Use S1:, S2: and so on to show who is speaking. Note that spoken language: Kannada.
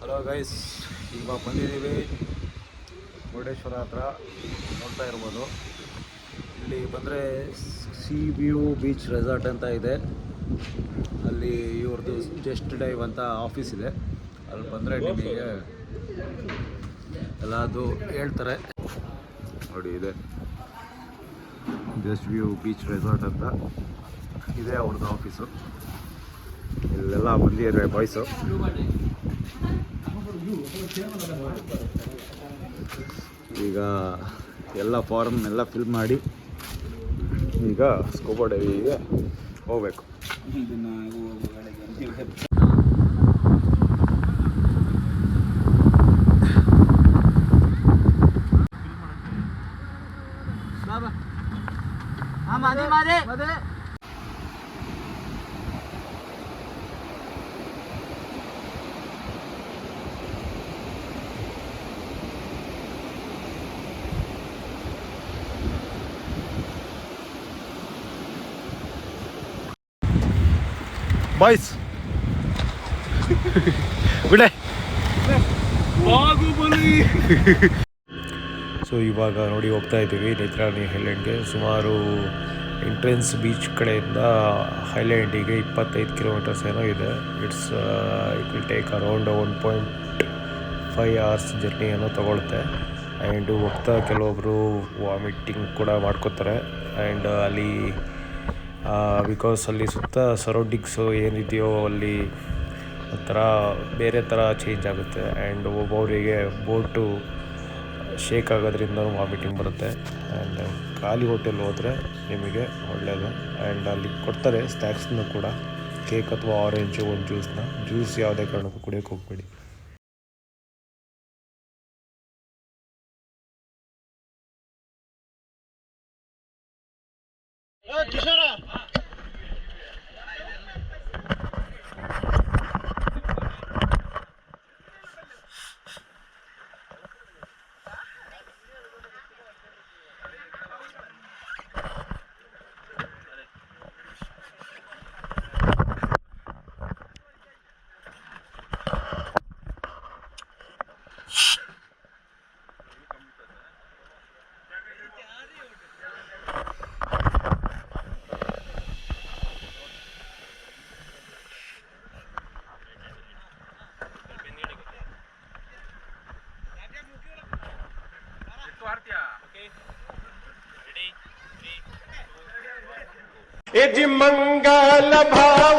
S1: ಹಲೋ ಗೈಸ್, ಈಗ ಬಂದಿದ್ದೀವಿ ಮುರುಡೇಶ್ವರ ಹತ್ರ. ನೋಡ್ತಾ ಇರ್ಬೋದು, ಇಲ್ಲಿ ಬಂದರೆ ಸಿ ವ್ಯೂ ಬೀಚ್ ರೆಸಾರ್ಟ್ ಅಂತ ಇದೆ. ಅಲ್ಲಿ ಇವ್ರದ್ದು ಜಸ್ಟ್ ಡೈವ್ ಅಂತ ಆಫೀಸ್ ಇದೆ. ಅಲ್ಲಿ ಬಂದರೆ ನಿಮಗೆ ಎಲ್ಲದು ಹೇಳ್ತಾರೆ. ನೋಡಿ, ಇದೆ ಜಸ್ಟ್ ವ್ಯೂ ಬೀಚ್ ರೆಸಾರ್ಟ್ ಅಂತ ಇದೆ ಅವ್ರದ್ದು ಆಫೀಸು. ಇಲ್ಲೆಲ್ಲ ಬಂದಿದ್ದಾರೆ ಬಾಯ್ಸು. ಈಗ ಎಲ್ಲ ಫಾರ್ಮ್ ಎಲ್ಲ ಫಿಲ್ ಮಾಡಿ ಈಗ ಸ್ಕೂಬಾ ಡೈವಿಗೆ ಹೋಗ್ಬೇಕು. ಬಾಯ್ಸ್ ಬಿಡೆ ಸೊ ಇವಾಗ ನೋಡಿ ಹೋಗ್ತಾ ಇದ್ದೀವಿ ನೇತ್ರಾವತಿ ಐಲ್ಯಾಂಡ್ಗೆ. ಸುಮಾರು ಎಂಟ್ರೆನ್ಸ್ ಬೀಚ್ ಕಡೆಯಿಂದ ಐಲ್ಯಾಂಡಿಗೆ 25 ಕಿಲೋಮೀಟರ್ಸ್ ಏನೋ ಇದೆ. It will take around 1.5 hours journey ಏನೋ ತೊಗೊಳುತ್ತೆ. ಆ್ಯಂಡ್ ಹೋಗ್ತಾ ಕೆಲವೊಬ್ಬರು ವಾಮಿಟಿಂಗ್ ಕೂಡ ಮಾಡ್ಕೋತಾರೆ. ಆ್ಯಂಡ್ ಅಲ್ಲಿ ಬಿಕಾಸ್ ಅಲ್ಲಿ ಸುತ್ತ ಸರೌಂಡಿಂಗ್ಸು ಏನಿದೆಯೋ ಅಲ್ಲಿ ಒಂಥರ ಬೇರೆ ಥರ ಚೇಂಜ್ ಆಗುತ್ತೆ. ಆ್ಯಂಡ್ ಒಬ್ಬೊಬ್ಬರಿಗೆ ಬೋಟು ಶೇಕ್ ಆಗೋದ್ರಿಂದ ವಾಮಿಟಿಂಗ್ ಬರುತ್ತೆ. ಆ್ಯಂಡ್ ಖಾಲಿ ಹೋಟೆಲ್ ಹೋದರೆ ನಿಮಗೆ ಒಳ್ಳೆಯದು. ಆ್ಯಂಡ್ ಅಲ್ಲಿ ಕೊಡ್ತಾರೆ ಸ್ನ್ಯಾಕ್ಸ್ನೂ ಕೂಡ, ಕೇಕ್ ಅಥವಾ ಆರೆಂಜು ಒಂದು ಜ್ಯೂಸ್ ಯಾವುದೇ ಕಾರಣಕ್ಕೂ ಕುಡಿಯೋಕ್ಕೆ ಹೋಗ್ಬೇಡಿ.
S2: ಮಂಗಲ ಭಾವ